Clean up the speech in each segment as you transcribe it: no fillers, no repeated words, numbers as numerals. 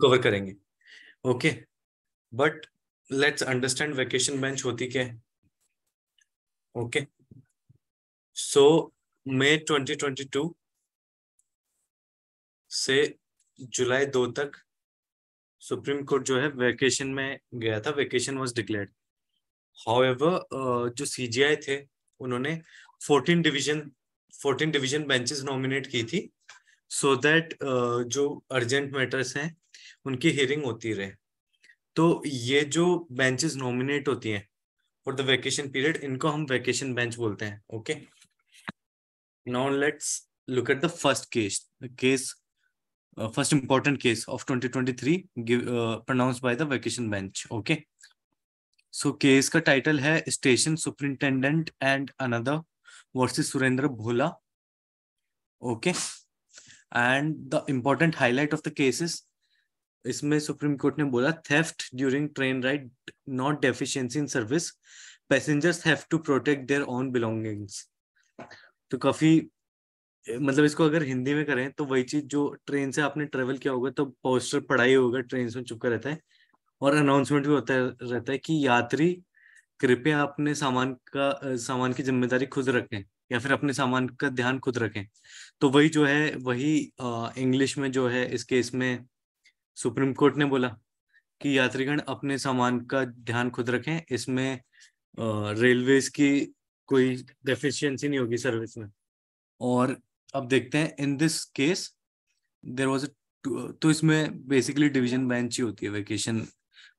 Cover करेंगे। Okay, but let's understand vacation bench होती क्या है। ओके, सो मई 2022 से जुलाई 2 तक सुप्रीम कोर्ट जो है वेकेशन में गया था, वेकेशन वाज डिक्लेयर्ड। हाउएवर जो सीजीआई थे उन्होंने 14 डिवीजन बेंचेस नॉमिनेट की थी सो दैट जो अर्जेंट मैटर्स हैं उनकी हियरिंग होती रहे। तो ये जो बेंचेस नॉमिनेट होती हैं फॉर द वेकेशन पीरियड, इनको हम वेकेशन बेंच बोलते हैं। Okay, now let's look at the first case first important case of 2023 pronounced by the vacation bench. Okay, so case का title है Station Superintendent and Another versus Surendra Bhola. Okay, and the important highlight of the case is इसमें supreme court ने बोला theft during train ride not deficiency in service, passengers have to protect their own belongings. तो काफी मतलब इसको अगर हिंदी में करें तो वही चीज जो ट्रेन से आपने ट्रेवल किया होगा तो पोस्टर पढ़ा ही होगा, ट्रेन में चुपका रहता है और अनाउंसमेंट भी होता रहता है कि यात्री कृपया अपने सामान की जिम्मेदारी खुद रखें या फिर अपने सामान का ध्यान खुद रखें। तो वही जो है वही इंग्लिश में जो है इस केस में सुप्रीम कोर्ट ने बोला कि यात्रीगण अपने सामान का ध्यान खुद रखें। इसमें रेलवेज की कोई डेफिशिएंसी नहीं होगी सर्विस में। और अब देखते हैं in this case there was तो इसमें बेसिकली डिवीजन बेंच ही होती है वेकेशन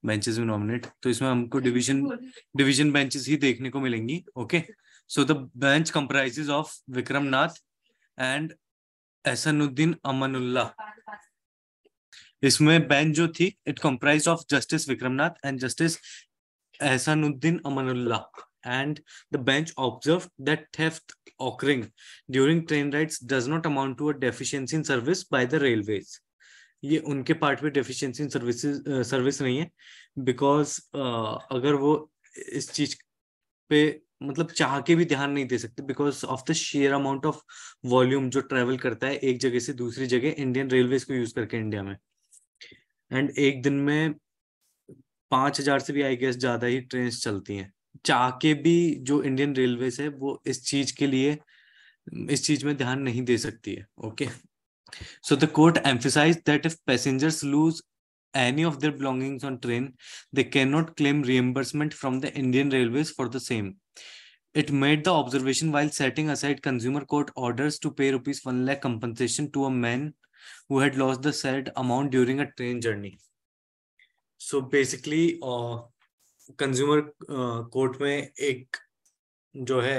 बेंचेस में नॉमिनेट, तो इसमें हमको डिवीजन बेंचेस ही देखने को मिलेंगी। Okay, so the bench comprises of Vikram Nath and Ahsanuddin Amanullah. इसमें बेंच जो थी it comprised of justice Vikram Nath and justice Ahsanuddin Amanullah, and the bench observed that theft occurring during train rides does not amount to a deficiency in service by the railways. ये उनके part में deficiency in service नहीं है, because अगर वो इस चीज पे मतलब चाह के भी ध्यान नहीं दे सकते because of the share amount of volume जो ट्रेवल करता है एक जगह से दूसरी जगह इंडियन रेलवेज को यूज करके इंडिया में। एंड एक दिन में 5,000 से भी आई गेस ज्यादा ही ट्रेन चलती हैं। चाह के भी जो इंडियन रेलवेज है वो इस चीज में ध्यान नहीं दे सकती है। Okay, so the court emphasized that if passengers lose any of their belongings on train, they cannot claim reimbursement from the Indian Railways for the same. It made the observation while setting aside consumer court orders to pay rupees 1 lakh compensation to a man who had lost the said amount during a train journey. So basically consumer court में एक जो है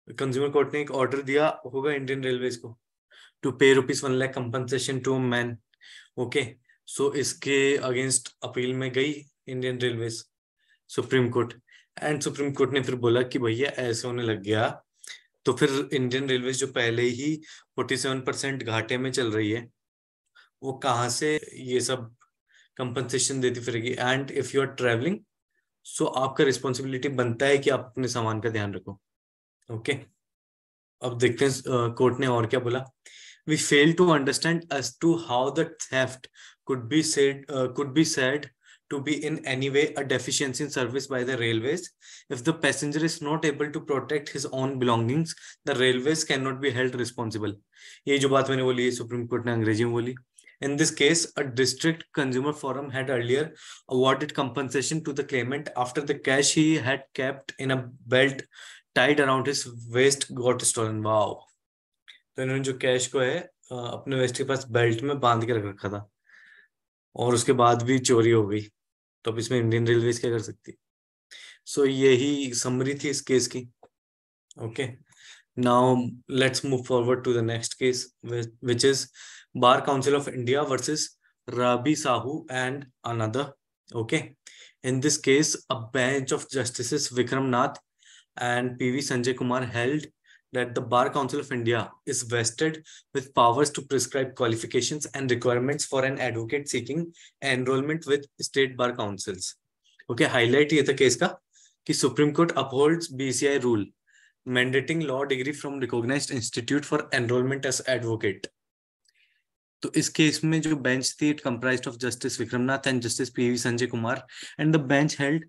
consumer court ने एक order दिया होगा Indian railways को to pay rupees 1 lakh compensation to man. Okay, so इसके अगेंस्ट अपील में गई Indian railways supreme court, and supreme court ने फिर बोला कि भैया ऐसे होने लग गया तो फिर इंडियन रेलवेज जो पहले ही 47% घाटे में चल रही है वो कहाँ से ये सब कंपनसेशन देती फिरेगी। And if you are travelling so आपका रिस्पॉन्सिबिलिटी बनता है कि आप अपने सामान का ध्यान रखो। ओके, अब देखते हैं कोर्ट ने और क्या बोला। We fail to understand as to how the theft could be said to be in any way a deficiency in service by the railways. If the passenger is not able to protect his own belongings, the railways cannot be held responsible. ये जो बात मैंने बोली है supreme court ने अंग्रेजी में बोली। In this case, a district consumer forum had earlier awarded compensation to the claimant after the cash he had kept in a belt tied around his waist got stolen. Wow! तो इन्होंने जो cash को है अपने waste के पास belt में बांध के रख रखा था और उसके बाद भी चोरी हो गई, तो अब इसमें इंडियन रेलवेज क्या कर सकती। सो यही समरी थी इस केस की। Okay, now let's move forward to the next case which is Bar council of India versus Rabi Sahu and another. Okay, in this case a bench of justices Vikram Nath and PV Sanjay Kumar held that the Bar Council of India is vested with powers to prescribe qualifications and requirements for an advocate seeking enrollment with state bar councils. Okay, highlight ये था case का कि Supreme Court upholds BCI rule mandating law degree from recognized institute for enrollment as advocate. तो इस case में जो bench थी, it comprised of justice Vikramnath and justice PV Sanjay Kumar, and the bench held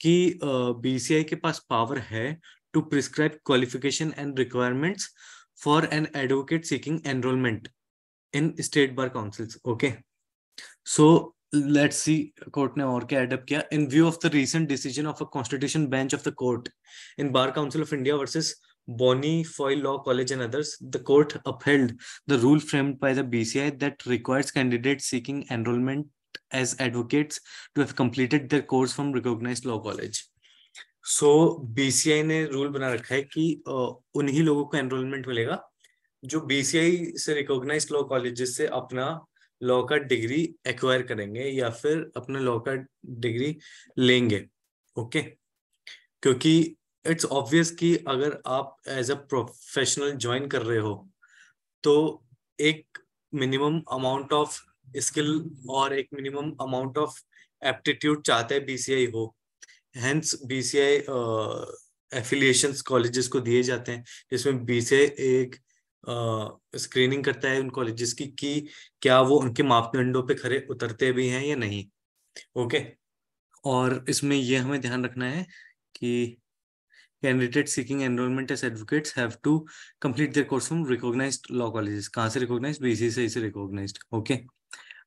कि बीसीआई के पास पावर है to prescribe qualification and requirements for an advocate seeking enrolment in state bar councils. Okay, so let's see court ने और क्या add up किया. In view of the recent decision of a constitution bench of the court in Bar council of India versus Bonifoy Law College and others, the court upheld the rule framed by the BCI that requires candidates seeking enrollment as advocates to have completed their course from recognized law college. So BCI ने rule बना रखा है कि उन्हीं लोगों को enrolment मिलेगा जो बीसीआई से रिकॉग्नाइज्ड लॉ कॉलेजेस से अपना लॉ का डिग्री एक्वायर करेंगे या फिर अपना लॉ का डिग्री लेंगे. ओके, क्योंकि इट्स ऑब्वियस कि अगर आप एज अ प्रोफेशनल ज्वाइन कर रहे हो तो एक मिनिमम अमाउंट ऑफ स्किल और एक मिनिमम अमाउंट ऑफ एप्टीट्यूड चाहता है बीसीआई हो. हेंस बीसीआई एफिलिएशंस कॉलेजेस को दिए जाते हैं जिसमें बीसीआई एक स्क्रीनिंग करता है उन कॉलेजेस की कि क्या वो उनके मापदंडों पे खरे उतरते भी हैं या नहीं. ओके, और इसमें ये हमें ध्यान रखना है कि candidates seeking enrollment as advocates have to complete their course from recognized law colleges. कहाँ से recognized? बीसीसीआई से recognized. ओके,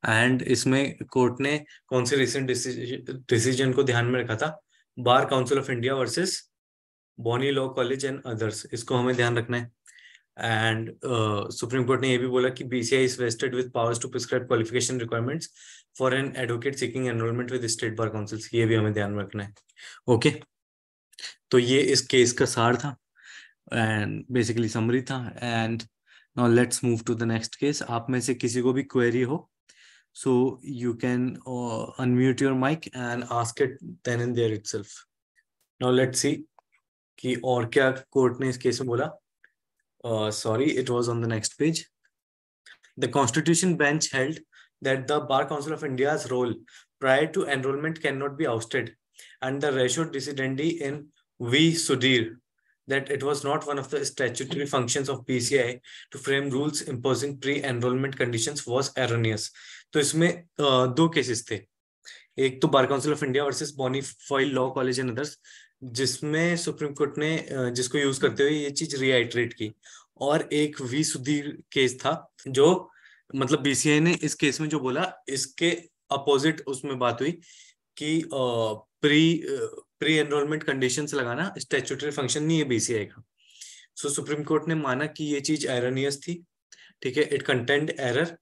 एंड इसमें कोर्ट ने कौन से रिसेंट डिसीजन को ध्यान में रखा था? Bar council of India versus Bonnie Law college and others. इसको हमें ध्यान रखना है. एंड सुप्रीम कोर्ट ने ये भी बोला कि BCI is vested with powers to prescribe qualification requirements for an advocate seeking enrolment with state bar councils. ये भी हमें ध्यान में रखना है. ओके, तो ये इस केस का सार था एंड बेसिकली समरी था. And now let's move to the next case. आप में से किसी को भी क्वेरी हो so you can unmute your mic and ask it then and there itself. Now let's see कि और क्या कोर्ट ने इस केस में बोला. Sorry, it was on the next page. The Constitution Bench held that the Bar Council of India's role prior to enrollment cannot be ousted, and the ratio decidendi in V. Sudhir that it was not one of the statutory functions of BCI to frame rules imposing pre-enrollment conditions was erroneous. तो इसमें दो cases थे. एक तो bar council of India versus Bonnie Foi law college and others, जिसमें supreme court ने जिसको use करते हुए ये चीज रीआइटरेट की. और एक वी सुधीर केस था जो मतलब बीसीआई ने इस केस में जो बोला इसके अपोजिट उसमें बात हुई कि प्री एनरोलमेंट कंडीशंस लगाना स्टैट्यूटरी फंक्शन नहीं है बीसीआई का. सो सुप्रीम कोर्ट ने माना कि ये चीज एरनियस थी. ठीक है, it content error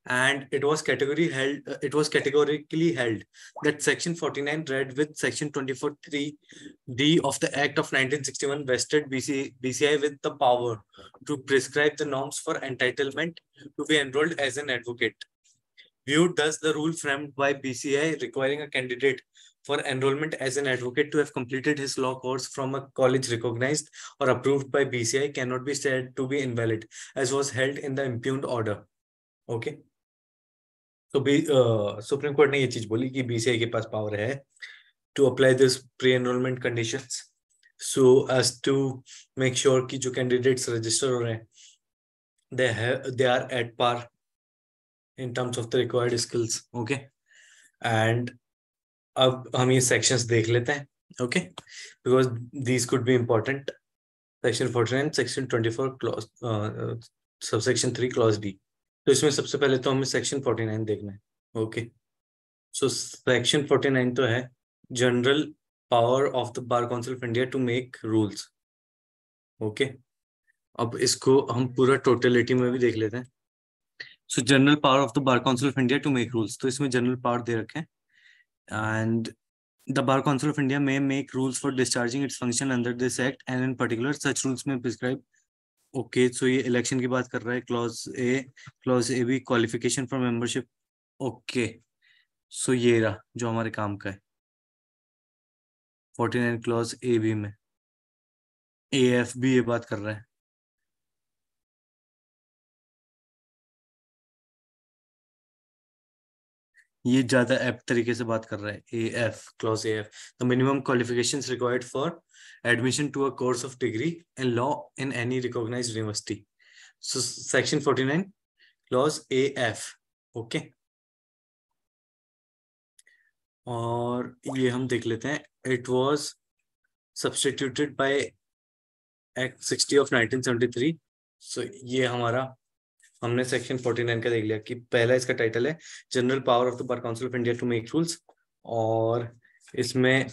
and it was categorically held that section 49 read with section 24(3)(d) of the Act of 1961 vested BCI with the power to prescribe the norms for entitlement to be enrolled as an advocate. Viewed thus, the rule framed by BCI requiring a candidate for enrollment as an advocate to have completed his law course from a college recognized or approved by BCI cannot be said to be invalid, as was held in the impugned order. Okay. तो supreme court ने ये चीज बोली कि BCI के पास power है to apply this pre enrolment conditions so as to make sure कि जो कैंडिडेट्स रजिस्टर हो रहे हैं they are at par in terms of the required skills. Okay, and अब हम ये सेक्शंस देख लेते हैं. Okay, because these could be important. Section 49, section 24 clause subsection 3 clause D. तो इसमें सबसे पहले तो हमें सेक्शन 49 देखना है. ओके, सो सेक्शन 49 तो है general power of the Bar council of India to make rules. Okay, अब इसको हम पूरा टोटलिटी में भी देख लेते हैं. So general power of the Bar council of India to make rules, तो इसमें जनरल पावर दे रखे हैं. And the Bar council of India may make rules for discharging its function under this act and in particular such rules may prescribe. Okay, so ये election की बात कर रहा है. क्लॉज ए भी qualification for membership. Okay, so ये रहा जो हमारे काम का है 49 क्लॉज ए बी में. एएफ भी ये बात कर रहा है. ये ज्यादा एप्ट तरीके से बात कर रहा है. AF clause AF, the minimum qualifications required for admission to a course of degree in law in any recognized university. So section 49 clause AF. Okay, और ये हम देख लेते हैं. It was substituted bye act 60 of 1973. सो ये हमारा, हमने section 49 का देख लिया कि पहला इसका टाइटल है general power of the Bar council of India to make rules. और इसमें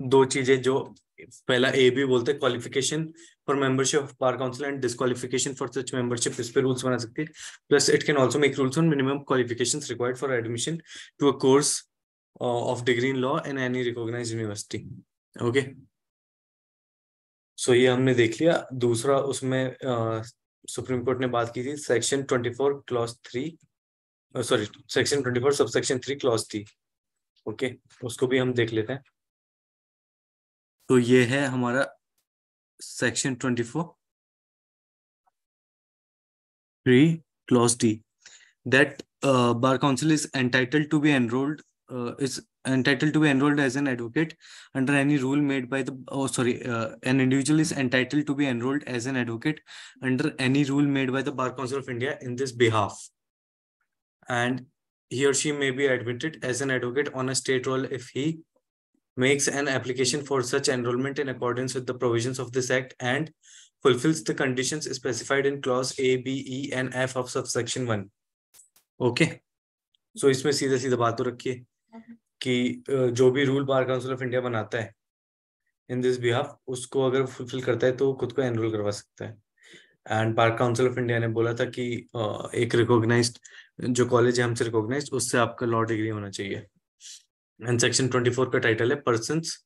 दो चीजें जो, पहला ए भी बोलते हैं qualification for membership of bar council and disqualification for such membership, इस पे रूल्स बना सकती है. Plus it can also make rules on minimum qualifications required for admission to a course of degree in law in any recognised university. Okay, so ये हमने देख लिया. दूसरा उसमें सुप्रीम कोर्ट ने बात की थी section 24 clause 3, sorry section 24 subsection 3 clause 3. Okay, उसको भी हम देख लेते हैं. तो ये है हमारा section 24 3 clause D, that bar council is entitled to be enrolled as an advocate under any rule made by the an individual is entitled to be enrolled as an advocate under any rule made by the Bar Council of India in this behalf, and he or she may be admitted as an advocate on a state roll if he makes an application for such enrollment in accordance with the provisions of this act and fulfills the conditions specified in clause A, B, E and F of subsection 1. Okay, so इसमें सीधा सीधा बात तो रखिए कि जो भी rule bar council of India बनाता है इन दिस बिहाफ, उसको अगर फुलफिल करता है तो खुद को एनरोल करवा सकता है. And bar council of India ने बोला था कि एक रिकॉग्नाइज्ड जो कॉलेज है हमसे रिकॉग्नाइज्ड, उससे आपका लॉ डिग्री होना चाहिए. एंड सेक्शन 24 का टाइटल है persons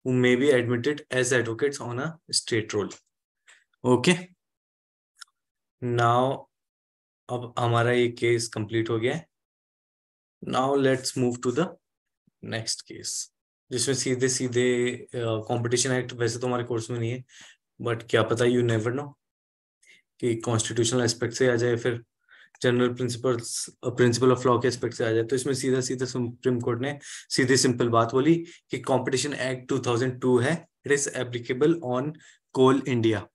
who may be admitted as advocates on a state roll. Okay, now अब हमारा ये केस कंप्लीट हो गया है. Now let's move to the next case, जिसमें सीधे सीधे कंपटीशन एक्ट वैसे तो हमारे कोर्स में नहीं है, बट क्या पता, यू नेवर नो कि कॉन्स्टिट्यूशनल एस्पेक्ट से आ जाए, फिर जनरल प्रिंसिपल ऑफ लॉ के एस्पेक्ट से आ जाए. तो इसमें सीधा सीधा सुप्रीम कोर्ट ने सीधी सिंपल बात बोली कि कंपटीशन एक्ट 2002 है, it is applicable on coal India.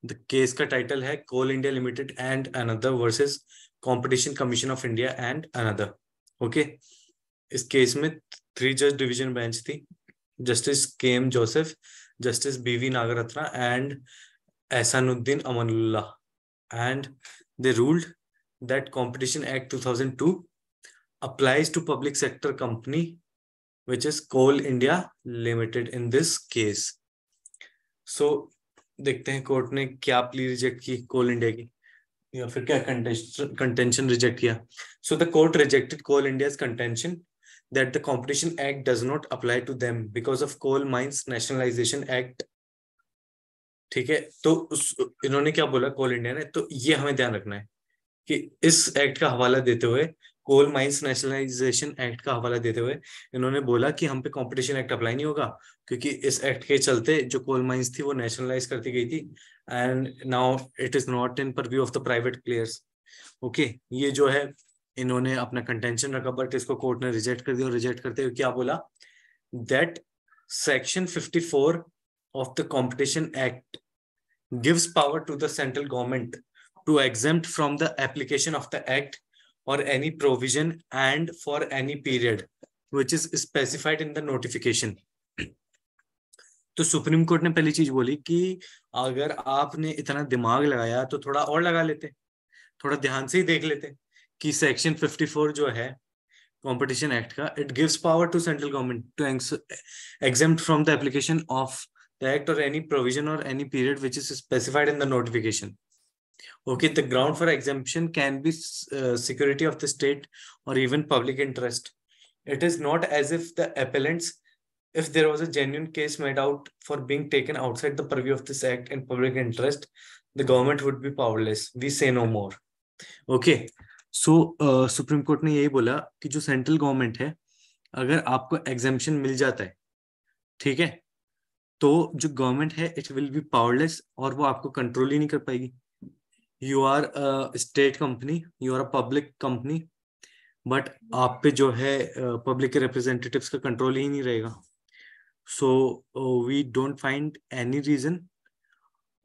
The case का टाइटल है coal India limited and another versus competition commission of India and another. Okay, इस केस में 3 जज डिवीजन बेंच थी, justice K M. Joseph, justice B V. Nagarathna and Ahsanuddin Amanullah. And they ruled that Competition Act 2002 applies to public sector company which is Coal India Limited in this case. So देखते हैं court ने क्या plea reject की कोल India की, या फिर क्या कंटेंशन रिजेक्ट किया. So the court rejected Coal India's contention that the Competition Act does not apply to them because of Coal Mines Nationalization Act. ठीक है, तो इन्होंने क्या बोला कोल इंडिया ने, तो ये हमें ध्यान रखना है कि इस एक्ट का हवाला देते हुए, कोल माइंस नेशनलाइजेशन एक्ट का हवाला देते हुए, इन्होंने बोला कि हम पे कंपटीशन एक्ट अप्लाई नहीं होगा क्योंकि इस एक्ट के चलते जो कोल माइंस थी वो नेशनलाइज करती गई थी and now it is not in purview of the private players. Okay, ये जो है इन्होंने अपना कंटेंशन रखा, बट इसको कोर्ट ने रिजेक्ट कर दिया. और रिजेक्ट करते हुए क्या बोला, that section 54 of the Competition Act gives power to the central government to exempt from the application of the act or any provision and for any period which is specified in the notification. तो supreme court ने पहली चीज बोली कि अगर आपने इतना दिमाग लगाया तो थोड़ा और लगा लेते, थोड़ा ध्यान से ही देख लेते कि सेक्शन 54 जो है कंपटीशन एक्ट का, it gives power to central government to exempt from the application of the act or any provision or any period which is specified in the notification. Okay, the ground for exemption can be security of the state or even public interest. It is not as if the appellants, if there was a genuine case made out for being taken outside the purview of this act in public interest, the government would be powerless. We say no more. Okay, so supreme court ने यही बोला कि जो central government है, अगर आपको exemption मिल जाता है, ठीक है, तो जो गवर्नमेंट है इट विल बी पावरलेस और वो आपको कंट्रोल ही नहीं कर पाएगी. You are state company, you are a public company, but आप पे जो है पब्लिक के रिप्रेजेंटेटिव्स का कंट्रोल ही नहीं रहेगा. So we don't find any reason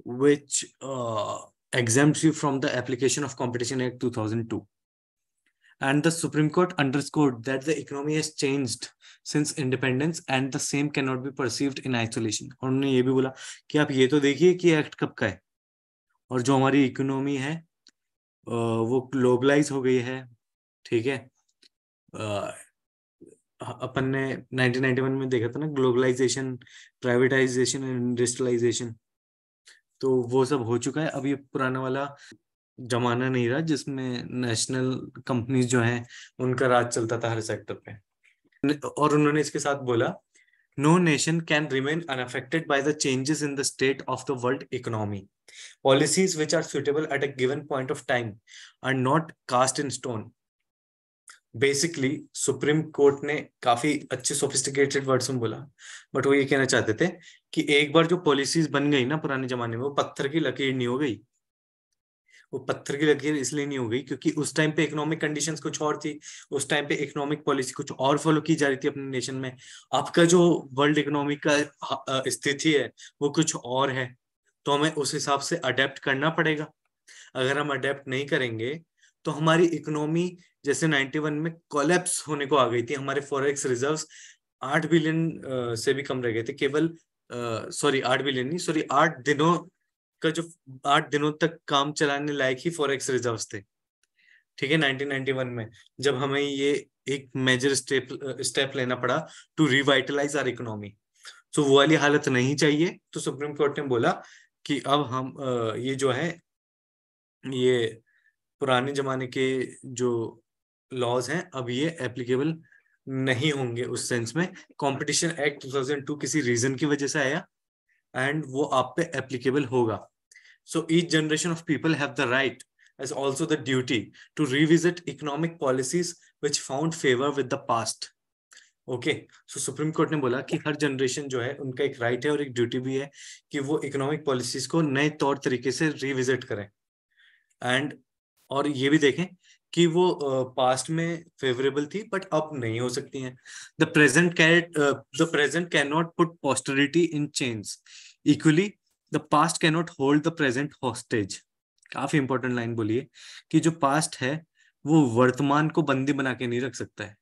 which exempts you from the application of Competition Act 2002. And the Supreme Court underscored that the economy has changed since independence and the same cannot be perceived in isolation. और उन्होंने ये भी बोला कि आप ये तो देखिए कि एक्ट कब का है, और जो हमारी इकोनॉमी है वो ग्लोबलाइज हो गई है, ठीक है। अपन ने 1991 में देखा था ना, ग्लोबलाइजेशन, प्राइवेटाइजेशन एंड इंडस्ट्रियलाइजेशन, तो वो सब हो चुका है। अब ये पुराना वाला जमाना नहीं रहा जिसमें नेशनल कंपनीज जो हैं उनका राज चलता था हर सेक्टर पे। और उन्होंने इसके साथ बोला, no nation can remain unaffected by the changes in the state of the world economy. Policies which are suitable at a given point of time are not cast in stone. Basically Supreme court ने काफी अच्छे sophisticated words में बोला, but वो ये कहना चाहते थे कि एक बार जो पॉलिसीज बन गई ना पुराने जमाने में, वो पत्थर की लकीर नहीं हो गई। वो पत्थर की लकीर इसलिए नहीं हो गई क्योंकि उस टाइम पे इकोनॉमिक कंडीशंस कुछ और थी, उस टाइम पे इकोनॉमिक पॉलिसी कुछ और फॉलो की जा रही थी अपने नेशन में। आपका जो वर्ल्ड इकोनॉमिक का स्थिति है वो कुछ और है, तो हमें उस हिसाब से अडेप्ट करना पड़ेगा। अगर हम अडेप्ट नहीं करेंगे तो हमारी इकोनॉमी जैसे 91 में कोलैप्स होने को आ गई थी। हमारे फॉरेक्स रिजर्व्स 8 बिलियन से भी कम रह गए थे, केवल 8 बिलियन नहीं, सॉरी 8 दिनों का जो 8 दिनों तक काम चलाने लायक ही फॉरेक्स रिजर्व्स थे, ठीक है, 1991 में, जब हमें ये एक मेजर स्टेप लेना पड़ा टू रिवाइटलाइज आवर इकोनॉमी। तो वो वाली हालत नहीं चाहिए। तो सुप्रीम कोर्ट ने बोला कि अब हम ये जो है ये पुराने जमाने के जो लॉज हैं अब ये एप्लीकेबल नहीं होंगे उस सेंस में। कंपटीशन एक्ट 2002 किसी रीजन की वजह से आया एंड वो आप पे एप्लीकेबल होगा। So each generation of people have the right as also the duty to revisit economic policies which found favor with the past. Okay, so supreme court ने बोला कि हर जनरेशन जो है उनका एक राइट है और एक ड्यूटी भी है कि वो इकोनॉमिक पॉलिसीज को नए तौर तरीके से रिविजिट करें एंड और ये भी देखें कि वो पास्ट में फेवरेबल थी बट अब नहीं हो सकती हैं। The present can not put posterity in change equally, the past can not hold the present hostage. काफी इंपॉर्टेंट लाइन बोली है कि जो पास्ट है वो वर्तमान को बंदी बना के नहीं रख सकता है।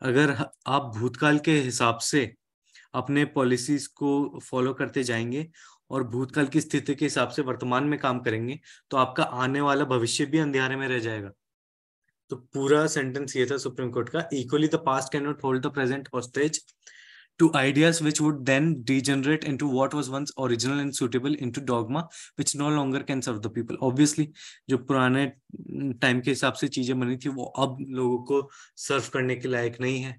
अगर आप भूतकाल के हिसाब से अपने पॉलिसीज को फॉलो करते जाएंगे और भूतकाल की स्थिति के हिसाब से वर्तमान में काम करेंगे तो आपका आने वाला भविष्य भी अंधेरे में रह जाएगा। तो पूरा सेंटेंस ये था सुप्रीम कोर्ट का, equally the past can not hold the present hostage to ideas which would then degenerate into what was once original and suitable into dogma which no longer can serve the people. Obviously जो पुराने time के हिसाब से चीजें बनी थी वो अब लोगों को सर्व करने के लायक नहीं है।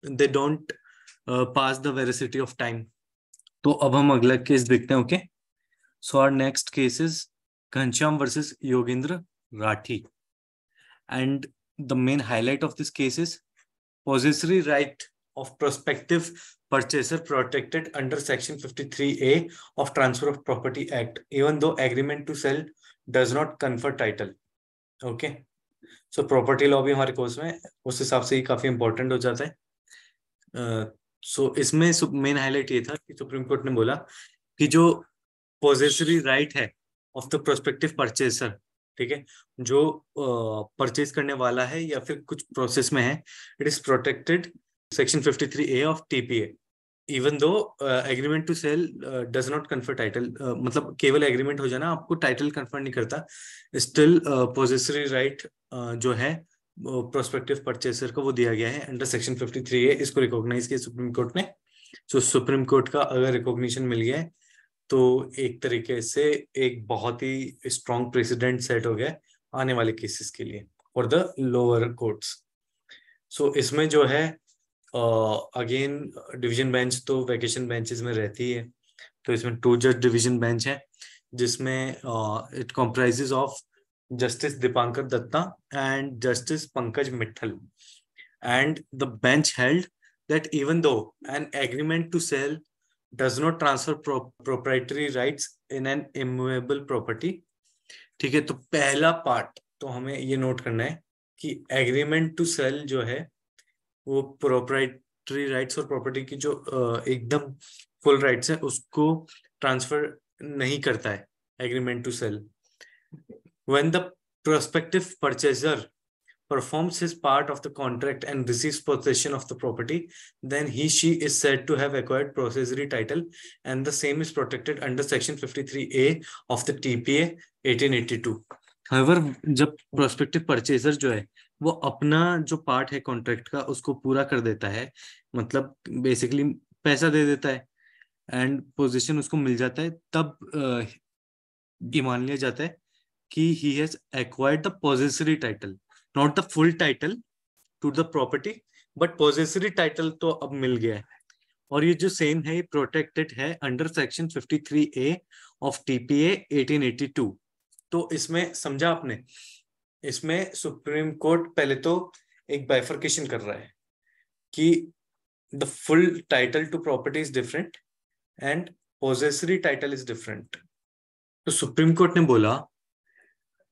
They don't pass the veracity of time. तो अब हम अगला केस देखते हैं। Okay, so our next case is Ghanshyam versus Yogendra Rathi and the main highlight of this case is possessory right of prospective purchaser protected under section 53A of Transfer of Property Act even though agreement to sell does not confer title. Okay, so property law भी हमारे course में उस हिसाब से ही काफी important हो जाता है। सो इसमें मेन हाईलाइट ये था कि सुप्रीम कोर्ट ने बोला कि जो पोजेसरी राइट है ऑफ द प्रोस्पेक्टिव परचेसर, ठीक है, जो परचेज करने वाला है या फिर कुछ प्रोसेस में है, it is protected section 53A of TPA even though agreement to sale does not confer title. मतलब केवल एग्रीमेंट हो जाना आपको टाइटल कन्फर नहीं करता, स्टिल पोजेसरी राइट जो है प्रोस्पेक्टिव परचेसर को वो दिया गया है अंडर सेक्शन 53A। इसको रिकॉग्नाइज किया सुप्रीम कोर्ट ने। सो सुप्रीम कोर्ट का अगर रिकॉग्निशन मिल गया है तो एक तरीके से एक बहुत ही स्ट्रॉन्ग प्रेसिडेंट सेट हो गया आने वाले केसेस के लिए फॉर द लोअर कोर्ट्स। सो इसमें जो है अगेन डिवीजन बेंच तो वैकेशन बेंचेस में रहती है, तो इसमें 2 जज डिवीजन बेंच है जिसमें it comprises of justice Dipankar Datta and justice Pankaj Mittal and the bench held that even though an agreement to sell does not transfer proprietary rights in an immovable property, ठीक है, तो पहला पार्ट तो हमें ये नोट करना है कि एग्रीमेंट टू सेल जो है वो प्रोप्राइटरी राइट्स और प्रॉपर्टी की जो एकदम फुल राइट्स है उसको ट्रांसफर नहीं करता है agreement to sale. When the prospective purchaser performs his part of the contract and receives possession of the property, then she is said to have acquired possessory title, and the same is protected under section 53A of the TPA 1882. However, जब prospective purchaser जो है वो अपना जो part है contract का उसको पूरा कर देता है, मतलब बेसिकली पैसा दे देता है एंड पोजीशन उसको मिल जाता है, तब ये मान लिया जाता है कि he has acquired the possessory title, not the full title to the property, but possessory title तो अब मिल गया है। और ये जो सेम है ये प्रोटेक्टेड है under section 53A of TPA 1882। तो इसमें समझा आपने, इसमें सुप्रीम कोर्ट पहले तो एक बाइफर्केशन कर रहा है कि the full title to property is different and possessory title is different. तो सुप्रीम कोर्ट ने बोला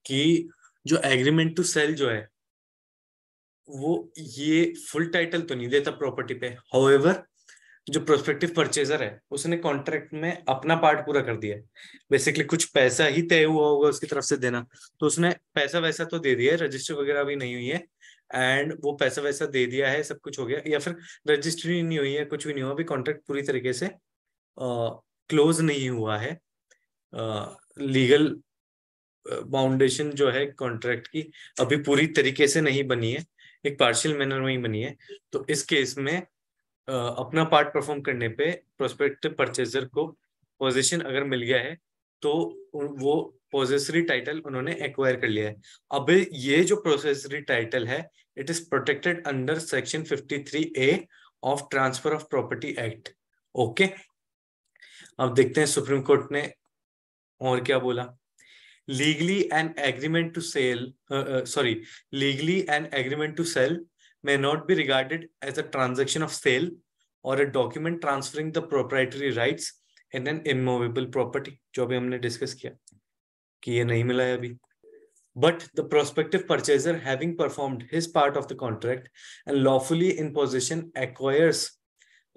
कि जो एग्रीमेंट टू सेल जो है वो ये फुल टाइटल तो नहीं देता प्रॉपर्टी पे, हाउएवर जो प्रोस्पेक्टिव परचेजर है उसने कॉन्ट्रैक्ट में अपना पार्ट पूरा कर दिया है, बेसिकली कुछ पैसा ही तय हुआ होगा उसकी तरफ से देना, तो उसने पैसा वैसा तो दे दिया है, रजिस्टर वगैरह भी नहीं हुई है एंड वो पैसा वैसा दे दिया है, सब कुछ हो गया, या फिर रजिस्ट्री नहीं हुई है, कुछ भी नहीं हुआ, अभी कॉन्ट्रैक्ट पूरी तरीके से क्लोज नहीं हुआ है, लीगल बाउंडेशन जो है कॉन्ट्रैक्ट की अभी पूरी तरीके से नहीं बनी है, एक पार्शियल मैनर में ही बनी है। तो इस केस में अपना पार्ट परफॉर्म करने पे प्रोस्पेक्टिव परचेजर को पोजीशन अगर मिल गया है तो वो पोजेसरी टाइटल उन्होंने एक्वायर कर लिया है। अब ये जो पोजेसरी टाइटल है it is protected under section 53A of transfer of property act. Okay, अब देखते हैं सुप्रीम कोर्ट ने और क्या बोला। legally an agreement to sell may not be regarded as a transaction of sale or a document transferring the proprietary rights in an immovable property, जो अभी हमने डिस्कस किया कि ये नहीं मिला है अभी। But the prospective purchaser having performed his part of the contract and lawfully in possession acquires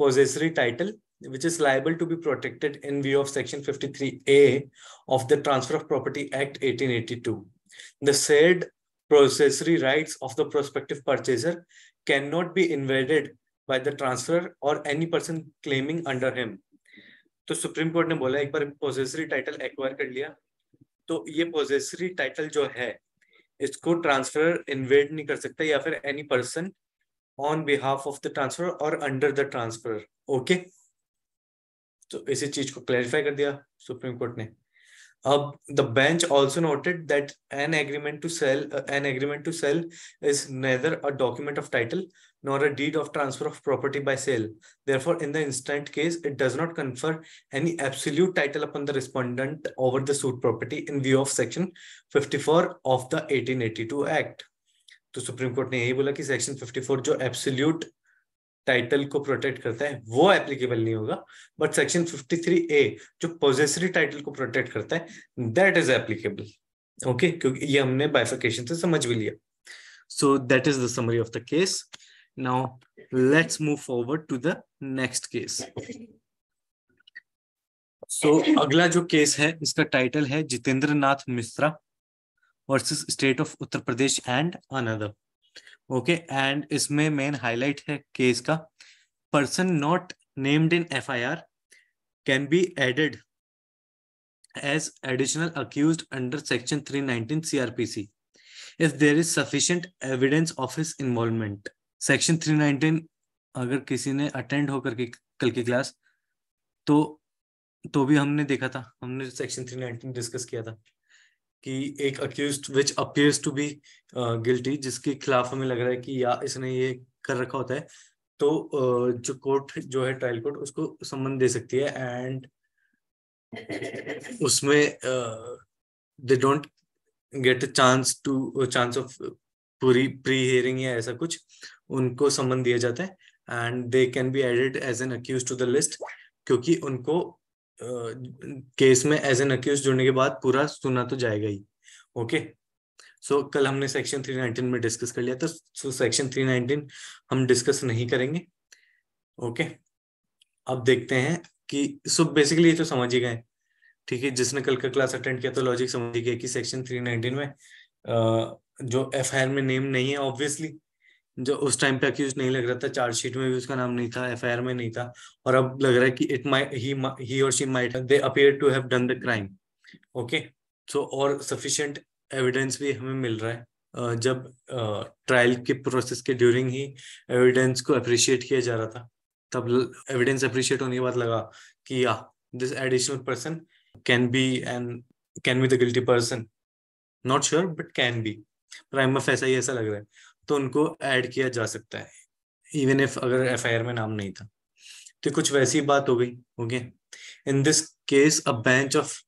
possessory title which is liable to be protected in view of section 53A of the Transfer of Property Act 1882. The said possessory rights of the prospective purchaser cannot be invaded by the transferor or any person claiming under him. तो supreme court ने बोला एक बार पोजेसरी title acquire कर लिया तो ये पोजेसरी title जो है इसको ट्रांसफर इन्वेड नहीं कर सकता या फिर any person on behalf of the transfer और अंडर द ट्रांसफर। ओके, तो इसी चीज को क्लैरिफाई कर दिया सुप्रीम कोर्ट ने। अब the bench also noted that an agreement to sell is neither a document of title nor a deed of transfer of property by sale. Therefore, in the instant case, it does not confer any absolute title upon the respondent over the suit property in view of section 54 of the 1882 Act. तो supreme court ने यही बोला कि section 54 जो absolute title को protect करता है वो एप्लीकेबल नहीं होगा, बट सेक्शन 53A जो पोजेसरी टाइटल को प्रोटेक्ट करता है दैट इज एप्लीकेबल। ओके, क्योंकि ये हमने बाइफर्केशन से समझ भी लिया। So that is the summary of the case. Now let's move forward to the next case. So अगला जो केस है इसका टाइटल है Jitendra Nath Mishra versus state of Uttar Pradesh and another. Okay, and इसमें मेन हाईलाइट है केस का, person not named in FIR can be added as additional accused under section 319 CRPC if there is sufficient evidence of his involvement. Section 319 अगर किसी ने attend होकर के कल की क्लास तो भी हमने देखा था, हमने सेक्शन 319 डिस्कस किया था कि एक accused which appears to be guilty, जिसके खिलाफ हमें लग रहा है कि या इसने ये कर रखा होता है, तो जो कोर्ट जो है ट्रायल कोर्ट उसको सम्मन दे सकती है एंड उसमें they don't get a chance of पूरी प्री हियरिंग या ऐसा कुछ, उनको सम्मन दिया जाता है and they can be added as an accused to the list, क्योंकि उनको केस में एज एन अक्यूज जुड़ने के बाद पूरा सुना तो जाएगा ही। ओके, सो कल हमने सेक्शन 319 में डिस्कस कर लिया था, सो सेक्शन 319 हम डिस्कस नहीं करेंगे। ओके, अब देखते हैं कि सो बेसिकली ये तो समझ ही गए ठीक है, जिसने कल का क्लास अटेंड किया तो लॉजिक समझ गया कि सेक्शन 319 में जो एफआईआर में नेम नहीं है, ऑब्वियसली जो उस टाइम पे अक्यूज नहीं लग रहा था, चार्जशीट में भी उसका नाम नहीं था, एफआईआर में नहीं था, और अब लग रहा है कि इट माइट ही और she might they appear to have done the crime. Okay, so और सफिशिएंट एविडेंस भी हमें मिल रहा है। जब ट्रायल के प्रोसेस के ड्यूरिंग ही एविडेंस को अप्रिशिएट किया जा रहा था, तब एविडेंस अप्रिशिएट होने के बाद लगा कि या this additional person can be and can be the guilty person, not sure but can be, prime of ऐसा ही ऐसा लग रहा है, तो उनको ऐड किया जा सकता है इवन इफ अगर एफआईआर में नाम नहीं था। तो कुछ वैसी बात हो गई। Okay, in this case a bench of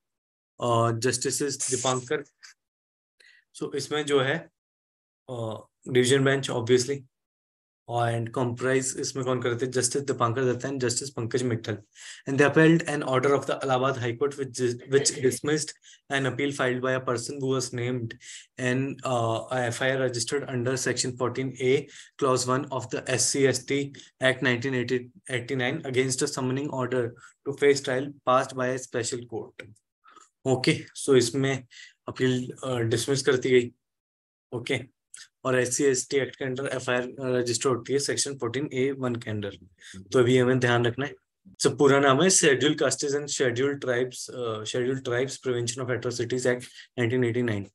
justice Dipankar, so इसमें जो है division bench obviously, and comprise इसमें कौन करते हैं, justice Dipankar Datta and justice Pankaj Mittal, and they upheld an order of the Allahabad High Court which dismissed an appeal filed by a person who was named in a FIR registered under section 14A clause 1 of the SC/ST Act 1989 against a summoning order to face trial passed by a special court. Okay, so इसमें appeal dismiss कर दी गई। Okay, और SC/ST act के under FIR register होती है section 14A(1) के under. तो अभी हमें ध्यान रखना है, सब पूरा नाम है schedule castes and schedule tribes prevention of atrocities act 1989।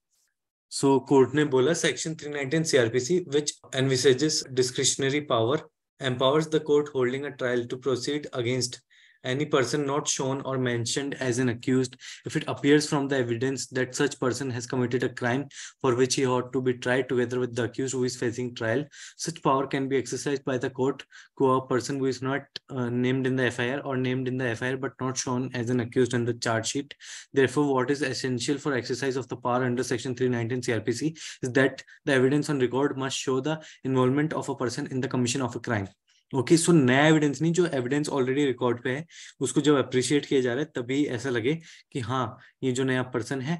So court ने बोला section 319 CRPC which envisages discretionary power empowers the court holding a trial to proceed against any person not shown or mentioned as an accused if it appears from the evidence that such person has committed a crime for which he ought to be tried together with the accused who is facing trial. Such power can be exercised by the court to a person who is not named in the FIR or named in the FIR but not shown as an accused in the charge sheet. Therefore, what is essential for exercise of the power under section 319 CRPC is that the evidence on record must show the involvement of a person in the commission of a crime. Okay, so नया evidence नहीं, जो evidence already record पे है उसको जब appreciate किया जा रहा है तभी ऐसा लगे कि हाँ ये जो नया पर्सन है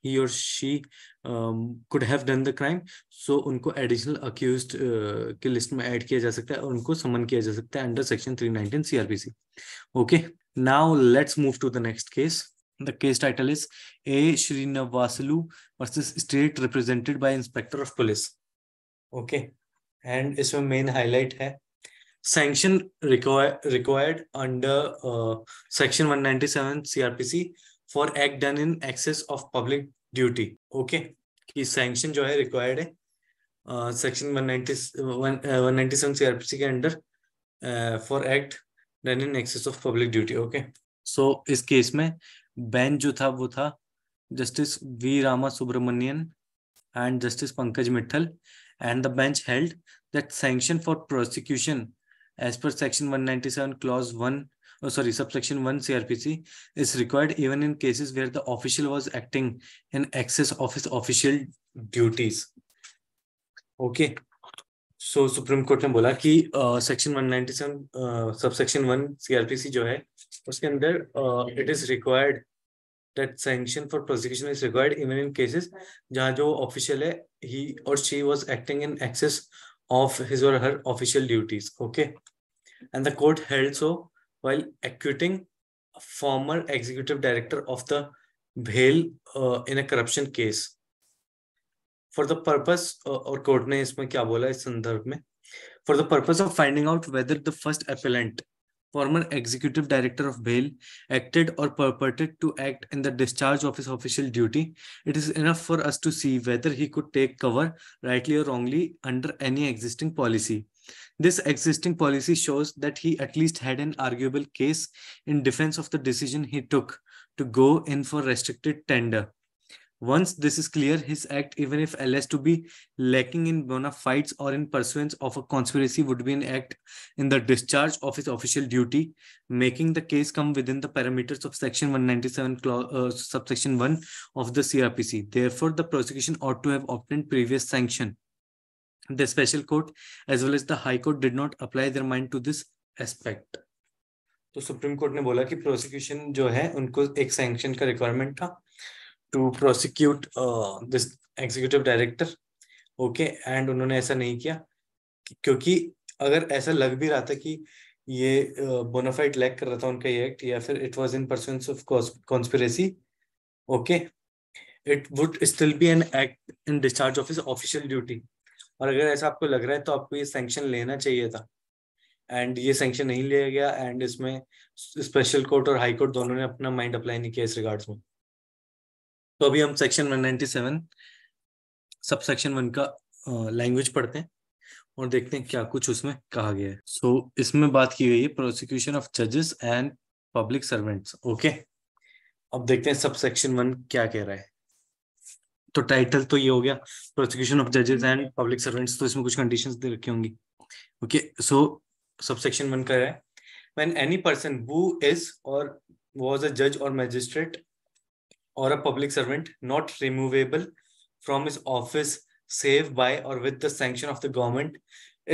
ही और she could have done the crime, so उनको एडिशनल अक्यूज्ड के लिस्ट में ऐड किया जा सकता है और उनको समन किया जा सकता है under section 319 CRPC. Okay, now let's move to the next case. The case title is A. Srinivasulu versus State represented by Inspector of Police. Okay, and इसमें मेन हाईलाइट है sanction required under section 197 CRPC for act done in excess of public duty. Okay, कि sanction जो है required है section 197 CRPC के under for act done in excess of public duty. Okay, so इस case में bench जो था वो था justice V Rama Subramanian and Justice Pankaj Mittal, and the bench held that sanction for prosecution as per section 197 clause 1 subsection 1 CRPC is required even in cases where the official was acting in excess of his official duties. Okay, so Supreme Court ने बोला कि section 197 subsection 1 CRPC जो है उसके अंदर it is required that sanction for prosecution is required even in cases जहाँ जो official है he or she was acting in excess of his or her official duties. Okay, and the court held so while acquitting a former executive director of the BHEL in a corruption case for the purpose और court ने इसमें क्या बोला इस संदर्भ में, for the purpose of finding out whether the first appellant, former executive director of BHEL, acted or purported to act in the discharge of his official duty, it is enough for us to see whether he could take cover, rightly or wrongly, under any existing policy. This existing policy shows that he at least had an arguable case in defense of the decision he took to go in for restricted tender. Once this is clear, his act, even if alleged to be lacking in bona fides or in pursuance of a conspiracy, would be an act in the discharge of his official duty, making the case come within the parameters of section 197 subsection 1 of the CRPC. Therefore, the prosecution ought to have obtained previous sanction. The special court as well as the high court did not apply their mind to this aspect. तो supreme court ने बोला कि prosecution जो है उनको एक sanction का requirement था to prosecute this executive director. Okay, and उन्होंने ऐसा नहीं किया क्योंकि अगर ऐसा लग भी रहा था कि ये बोनाफाइड लैक कर रहा था उनका ये एक्ट, या फिर it was in pursuance of conspiracy, okay, it would still be an act in discharge of his official duty. और अगर ऐसा आपको लग रहा है तो आपको ये सैंक्शन लेना चाहिए था, एंड ये सैंक्शन नहीं लिया गया, एंड इसमें स्पेशल कोर्ट और हाई कोर्ट दोनों ने अपना माइंड अप्लाई नहीं किया इस रिगार्ड्स में। तो अभी हम सेक्शन 197 सब सेक्शन 1 का लैंग्वेज पढ़ते हैं और देखते हैं क्या कुछ उसमें कहा गया है। सो इसमें बात की गई है प्रोसिक्यूशन ऑफ जजेस एंड पब्लिक सर्वेंट्स, ओके। अब देखते हैं सब सेक्शन 1 क्या कह रहा है। तो टाइटल तो ये हो गया प्रोसिक्यूशन ऑफ जजेस एंड पब्लिक सर्वेंट्स, तो इसमें कुछ कंडीशंस दे रखी होंगी, ओके। सो सबसेक्शन 1 कह रहा है when any person who is or was a judge or magistrate or a public servant not removable from his office save by or with the sanction of the government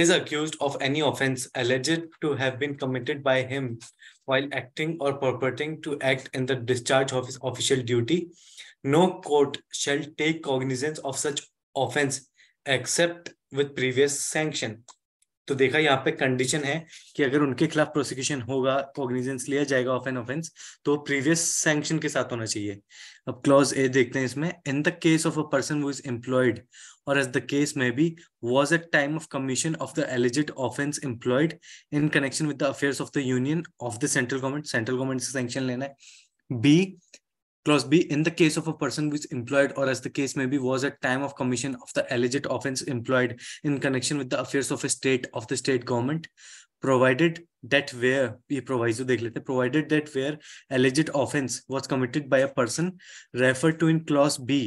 is accused of any offense alleged to have been committed by him while acting or purporting to act in the discharge of his official duty, no court shall take cognizance of such offense except with previous sanction। तो देखा यहाँ पे condition है कि अगर उनके खिलाफ prosecution होगा, कॉग्निजेंस लिया जाएगा ऑफ एन ऑफेंस, तो प्रीवियस सैंक्शन के साथ होना चाहिए। अब क्लॉज ए देखते हैं इसमें, in the case of a person who is employed और एज द केस में be was at time of commission of the alleged offence employed in connection with the affairs of the union of the central government से sanction लेना है। B, Clause B, in the case of a person who is employed or as the case may be was at time of commission of the alleged offense employed in connection with the affairs of the state government, provided that where ये proviso देख लेते हैं, provided that where alleged offense was committed by a person referred to in clause B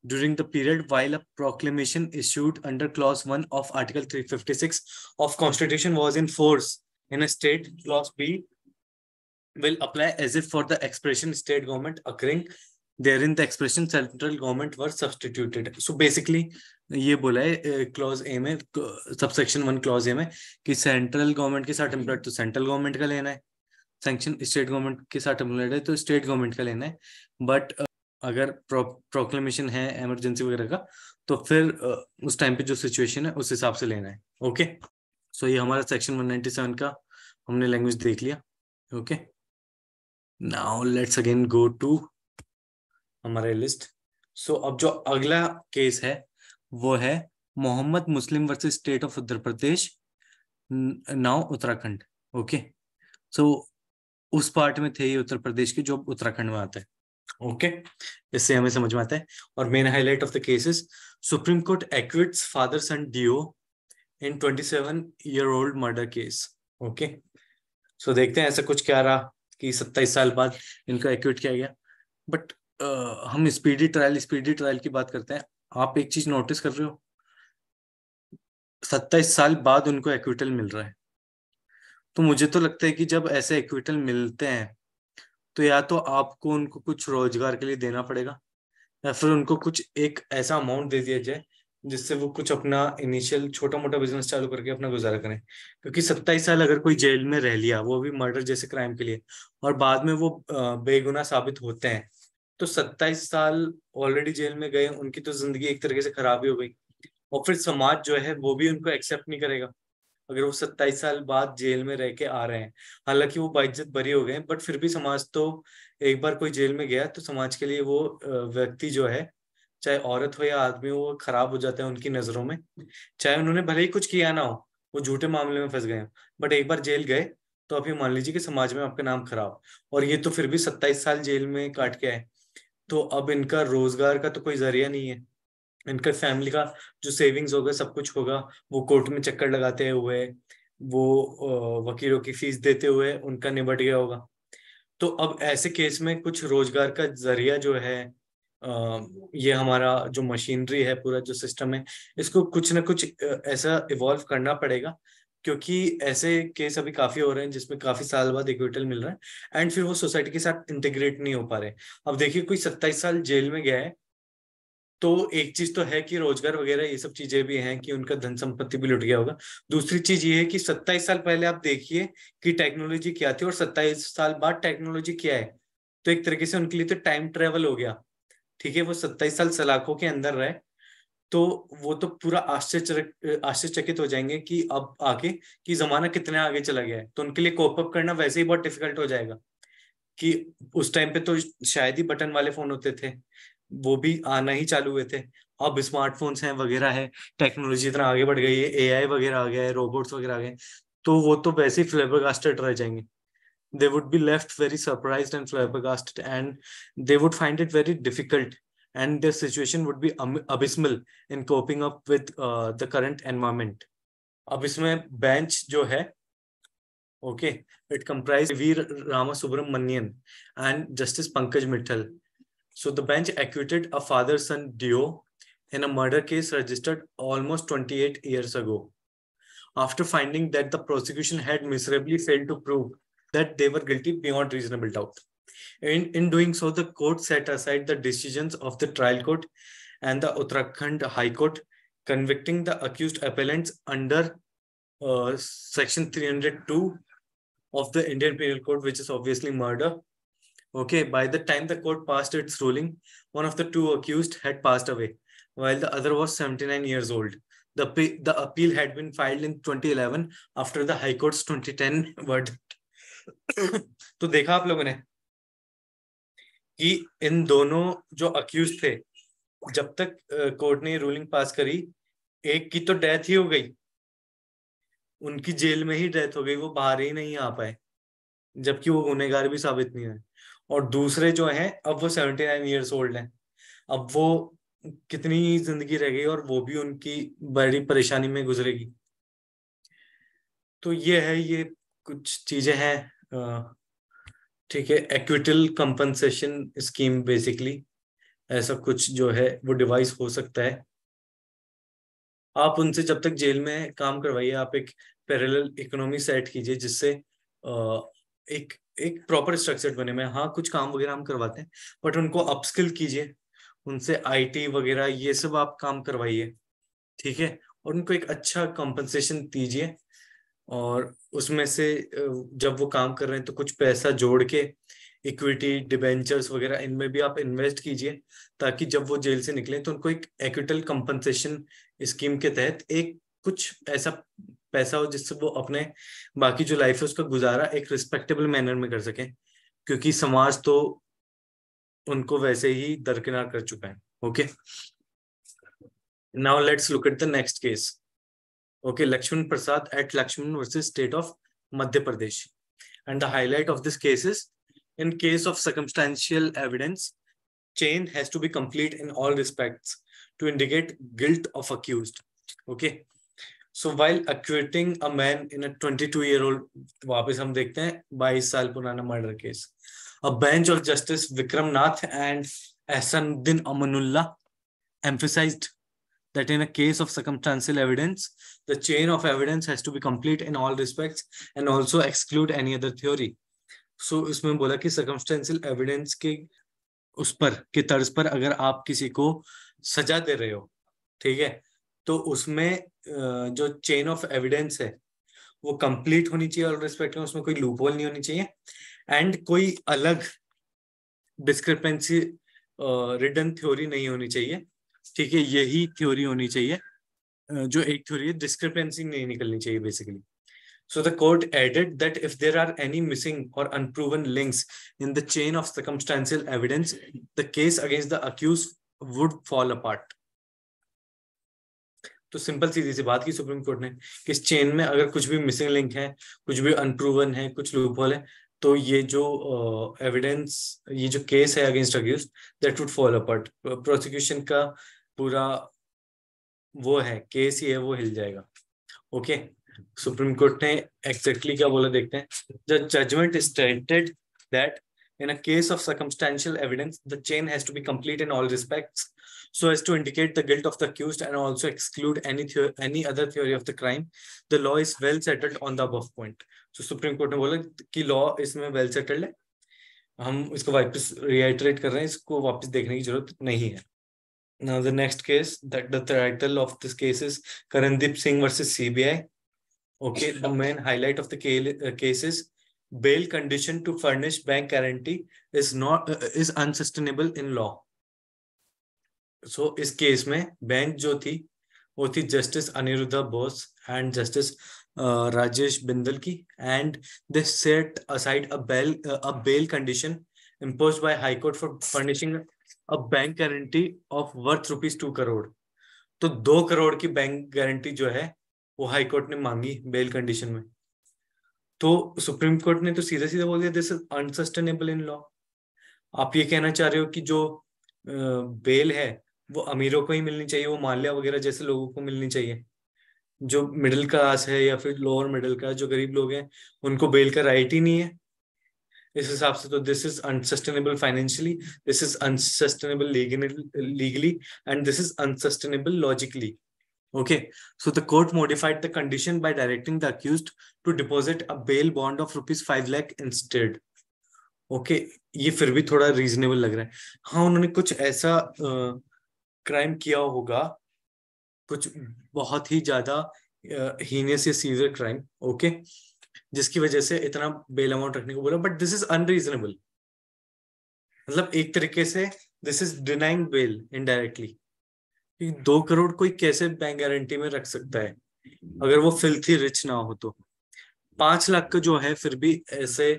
during the period while a proclamation issued under clause 1 of article 356 of constitution was in force in a state, clause B will apply as if for the expression state government occurring therein the expression central government were substituted। so basically ये बोला है clause A में, subsection 1 clause A में, कि central government के साथ employed तो central government का लेना है, सैंक्शन स्टेट गवर्नमेंट के साथ एम्प्लॉयड है तो स्टेट गवर्नमेंट का लेना है। बट अगर प्रोक्लेमेशन है इमरजेंसी वगैरह का तो फिर उस टाइम पे जो सिचुएशन है उस हिसाब से लेना है, ओके। सो ये हमारा सेक्शन 197 का हमने लैंग्वेज देख लिया, okay. Now let's again go to हमारे लिस्ट। सो अब जो अगला केस है वो है Mohammad Muslim versus state of Uttar Pradesh, now Uttarakhand, okay. So उस पार्ट में थे ये उत्तर प्रदेश की जो उत्तराखंड में आता है, ओके। इससे हमें समझ में आता है। और main highlight of the cases, supreme court acquits father son duo in 27-year-old murder case, okay. So देखते हैं ऐसा कुछ क्या रहा कि 27 साल बाद इनका एक्विट किया गया। बट हम स्पीडी ट्रायल की बात करते हैं। आप एक चीज नोटिस कर रहे हो, 27 साल बाद उनको एक्विटल मिल रहा है। तो मुझे तो लगता है कि जब ऐसे एक्विटल मिलते हैं तो या तो आपको उनको कुछ रोजगार के लिए देना पड़ेगा या फिर उनको कुछ एक ऐसा अमाउंट दे दिया जाए जिससे वो कुछ अपना इनिशियल छोटा मोटा बिजनेस चालू करके अपना गुजारा करें। क्योंकि 27 साल अगर कोई जेल में रह लिया, वो भी मर्डर जैसे क्राइम के लिए, और बाद में वो बेगुनाह साबित होते हैं, तो 27 साल ऑलरेडी जेल में गए, उनकी तो जिंदगी एक तरीके से खराब ही हो गई। और फिर समाज जो है वो भी उनको एक्सेप्ट नहीं करेगा अगर वो 27 साल बाद जेल में रह के आ रहे हैं। हालांकि वो बाइज्जत बरी हो गए, बट फिर भी समाज तो, एक बार कोई जेल में गया तो समाज के लिए वो व्यक्ति जो है, चाहे औरत हो या आदमी हो, वो खराब हो जाता है उनकी नजरों में। चाहे उन्होंने भले ही कुछ किया ना हो, वो झूठे मामले में फंस गए, बट एक बार जेल गए तो अभी मान लीजिए कि समाज में आपका नाम खराब। और ये तो फिर भी 27 साल जेल में काट के आए, तो अब इनका रोजगार का तो कोई जरिया नहीं है। इनका फैमिली का जो सेविंग्स होगा, सब कुछ होगा, वो कोर्ट में चक्कर लगाते हुए, वो वकीलों की फीस देते हुए उनका निबट गया होगा। तो अब ऐसे केस में कुछ रोजगार का जरिया जो है, ये हमारा जो मशीनरी है, पूरा जो सिस्टम है, इसको कुछ ना कुछ ऐसा इवॉल्व करना पड़ेगा। क्योंकि ऐसे केस अभी काफी हो रहे हैं जिसमें काफी साल बाद इक्विटल मिल रहा है एंड फिर वो सोसाइटी के साथ इंटीग्रेट नहीं हो पा रहे। अब देखिए, कोई 27 साल जेल में गया है तो एक चीज तो है कि रोजगार वगैरह ये सब चीजें भी हैं कि उनका धन संपत्ति भी लुट गया होगा। दूसरी चीज ये है कि 27 साल पहले आप देखिए कि टेक्नोलॉजी क्या थी और 27 साल बाद टेक्नोलॉजी क्या है। तो एक तरीके से उनके लिए तो टाइम ट्रेवल हो गया। ठीक है, वो 27 साल सलाखों के अंदर रहे, तो वो तो पूरा आश्चर्यचकित हो जाएंगे कि अब आगे कि जमाना कितने आगे चला गया है। तो उनके लिए कोप अप करना वैसे ही बहुत डिफिकल्ट हो जाएगा कि उस टाइम पे तो शायद ही बटन वाले फोन होते थे, वो भी आना ही चालू हुए थे। अब स्मार्टफोन्स हैं वगैरह है, टेक्नोलॉजी इतना आगे बढ़ गई है, एआई वगैरह आ गया है, रोबोट्स वगैरह आ गए हैं, तो वो तो वैसे ही फ्लैबरगास्टेड रह जाएंगे। They would be left very surprised and flabbergasted, and they would find it very difficult, and their situation would be abysmal in coping up with the current environment. अब इसमें बेंच जो है, okay, it comprised V. Ramasubramanian and Justice Pankaj Mittal. So the bench acquitted a father-son duo in a murder case registered almost 28 years ago, after finding that the prosecution had miserably failed to prove that they were guilty beyond reasonable doubt. In doing so, the court set aside the decisions of the trial court and the Uttarakhand High Court, convicting the accused appellants under Section 302 of the Indian Penal Code, which is obviously murder. Okay, by the time the court passed its ruling, one of the two accused had passed away, while the other was 79 years old. The appeal had been filed in 2011 after the High Court's 2010 verdict. तो देखा आप लोगों ने कि इन दोनों जो accused थे, जब तक कोर्ट ने रूलिंग पास करी, एक की तो डेथ ही हो गई, उनकी जेल में ही डेथ हो गई, वो बाहर ही नहीं आ पाए, जबकि वो गुनहगार भी साबित नहीं हुए। और दूसरे जो हैं, अब वो 79 ईयर्स ओल्ड हैं, अब वो कितनी जिंदगी रह गई और वो भी उनकी बड़ी परेशानी में गुजरेगी। तो ये है, ये कुछ चीजें हैं, ठीक है। एक्विटल कंपनसेशन स्कीम बेसिकली ऐसा कुछ जो है वो डिवाइस हो सकता है। आप उनसे जब तक जेल में काम करवाइए, आप एक पैरेलल इकोनॉमी सेट कीजिए जिससे एक एक प्रॉपर स्ट्रक्चर बने में। हाँ, कुछ काम वगैरह हम करवाते हैं, बट उनको अपस्किल कीजिए, उनसे आईटी वगैरह ये सब आप काम करवाइए, ठीक है, और उनको एक अच्छा कंपनसेशन दीजिए। और उसमें से जब वो काम कर रहे हैं तो कुछ पैसा जोड़ के इक्विटी, डिबेंचर्स वगैरह इनमें भी आप इन्वेस्ट कीजिए, ताकि जब वो जेल से निकले तो उनको एक इक्विटल कंपनसेशन स्कीम के तहत एक कुछ ऐसा पैसा हो जिससे वो अपने बाकी जो लाइफ है उसका गुजारा एक रिस्पेक्टेबल मैनर में कर सकें, क्योंकि समाज तो उनको वैसे ही दरकिनार कर चुका है। Okay, now let's look at the next case. Okay, Lakshman Prasad at Lakshman versus State of Madhya Pradesh. And the highlight of this case is, in case of circumstantial evidence, chain has to be complete in all respects to indicate guilt of accused. Okay, so while acquitting a man in a 22-year-old, वापस हम देखते हैं 22 साल पुराना murder case, a bench of Justice Vikram Nath and Ahsanuddin Amanullah emphasized that in a case of circumstantial evidence, the chain of evidence has to be complete in all respects and also exclude any other theory. So इसमें बोला कि circumstantial evidence के उस पर के तर्ज पर अगर आप किसी को सजा दे रहे हो, ठीक है, तो उसमें जो चेन ऑफ एविडेंस है वो कंप्लीट होनी चाहिए ऑल रिस्पेक्ट में, उसमें कोई लूप होल नहीं होनी चाहिए, एंड कोई अलग डिस्क्रिपेंसी रिडन थ्योरी नहीं होनी चाहिए, ठीक है। यही थ्योरी होनी चाहिए, जो एक थ्योरी है, डिस्क्रिपेंसी नहीं निकलनी चाहिए basically. So the court added that if there are any missing or unproven links in the chain of circumstantial evidence, the case against the accused would fall apart. तो simple सीधी सी बात की supreme court ने कि इस chain में अगर कुछ भी मिसिंग लिंक है, कुछ भी अनप्रूवन है, कुछ लूपहोल है, तो ये जो एविडेंस, ये जो केस है against accused, that would fall apart. Prosecution का पूरा वो है केस ही है, वो हिल जाएगा। ओके, सुप्रीम कोर्ट ने एग्जैक्टली क्या बोला देखते हैं। The judgement stated that in a case of circumstantial evidence, the chain has to be complete in all respects so as to indicate the guilt of the accused and also exclude any other theory of the crime. The law is well settled on the above point. So Supreme Court ने बोला कि law इसमें well settled है, हम इसको वापस reiterate कर रहे हैं, इसको वापस देखने की जरूरत नहीं है। Now the next case, that the title of this case is Karandeep Singh versus CBI. Okay, the main highlight of the case is bail condition to furnish bank guarantee is unsustainable in law. सो इस case में bench जो थी वो थी justice Aniruddha Bose and justice Rajesh Bindal की, and they set aside a bail condition imposed by High Court for furnishing a bank guarantee of worth ₹2 crore. तो 2 करोड़ की bank guarantee जो है वो हाई कोर्ट ने मांगी बेल कंडीशन में। तो सुप्रीम कोर्ट ने तो सीधा सीधा बोल दिया this is unsustainable in law. आप ये कहना चाह रहे हो कि जो बेल है वो अमीरों को ही मिलनी चाहिए, वो माल्या वगैरह जैसे लोगों को मिलनी चाहिए, जो मिडिल क्लास है या फिर लोअर मिडिल क्लास जो गरीब लोग हैं उनको बेल का राइट ही नहीं है। इस हिसाब से तो this is unsustainable financially, this is unsustainable legally and this is unsustainable logically. Okay, so the court modified the condition by directing the accused to deposit a bail bond of ₹5 lakh instead. Okay, ये फिर भी थोड़ा reasonable लग रहा है। हाँ, उन्होंने कुछ ऐसा क्राइम किया होगा, कुछ बहुत ही ज्यादा हीनियस या सीवियर क्राइम, ओके, जिसकी वजह से इतना बेल अमाउंट रखने को बोला, बट दिस इज अनरीजनेबल। मतलब एक तरीके से this is denying bail indirectly. 2 crore कोई कैसे बैंक गारंटी में रख सकता है अगर वो फिल्थी रिच ना हो तो। 5 लाख का जो है फिर भी ऐसे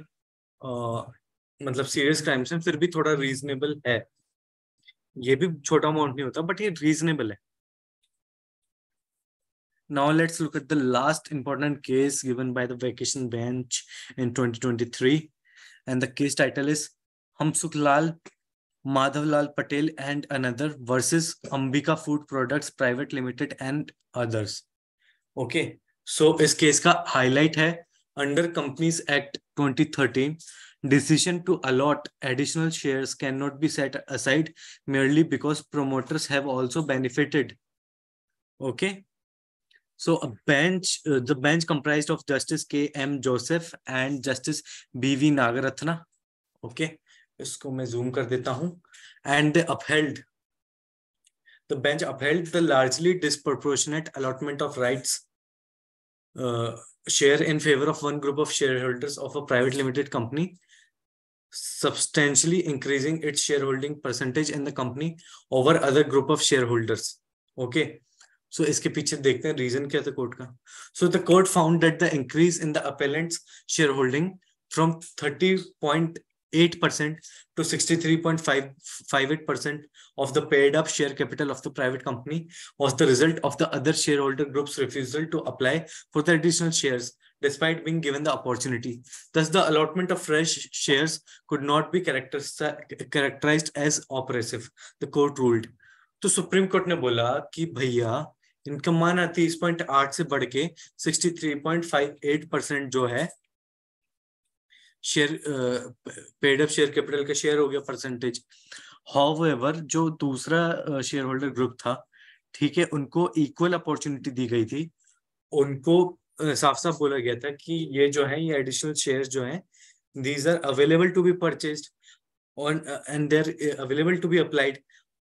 मतलब सीरियस क्राइम्स में फिर भी थोड़ा रीजनेबल है। ये भी छोटा अमाउंट नहीं होता बट ये रीजनेबल है। Now let's look at the last important case given by the vacation bench in 2023, and the case title is Hamsukh Lal, Madhav Lal Patel and another versus Ambika Food Products Private Limited and others. Okay, so इस case का highlight है under Companies Act 2013, decision to allot additional shares cannot be set aside merely because promoters have also benefited. Okay, so the bench comprised of Justice K.M. Joseph and Justice B.V. Nagaratna. Okay, इसको मैं zoom कर देता हूँ. And the bench upheld the largely disproportionate allotment of rights share in favor of one group of shareholders of a private limited company, substantially increasing its shareholding percentage in the company over other group of shareholders. Okay. So इसके पीछे देखते हैं reason क्या था court का। So the court found that the increase in the appellant's shareholding from 30.8% to 63.58% of the paid up share capital of the private company was the result of the other shareholder group's refusal to apply for the additional shares despite being given the opportunity. Thus, the allotment of fresh shares could not be characterized as oppressive, the court ruled. तो supreme court ने बोला कि भैया इनका मान 30.8 से बढ़ के 63.58% जो है share paid up share capital का शेयर हो गया परसेंटेज। हाउएवर जो दूसरा शेयर होल्डर ग्रुप था, ठीक है, उनको इक्वल अपॉर्चुनिटी दी गई थी। उनको साफ साफ बोला गया था कि ये जो है ये एडिशनल शेयर्स जो हैं these are available to be purchased on and they're available to be applied.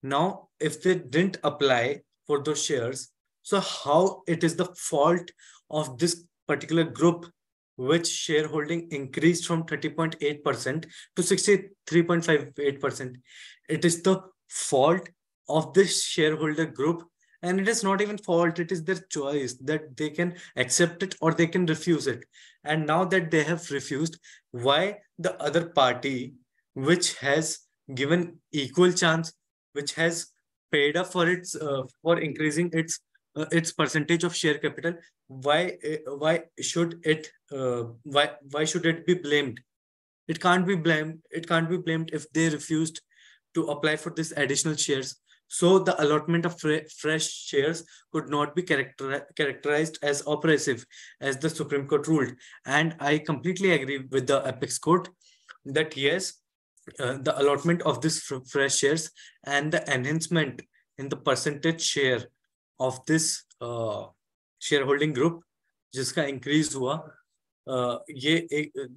Now if they didn't apply for those shares, so how it is the fault of this particular group which shareholding increased from 30.8% to 63.58%? It is the fault of this shareholder group, and it is not even fault, it is their choice that they can accept it or they can refuse it. And now that they have refused, why the other party which has given equal chance, which has paid up for its for increasing its percentage of share capital, why should it should it be blamed? It can't be blamed if they refused to apply for this additional shares. So the allotment of fresh shares could not be characterized as oppressive, as the Supreme Court ruled. And I completely agree with the apex court that yes, the allotment of this fresh shares and the enhancement in the percentage share of this shareholding group जिसका increase हुआ,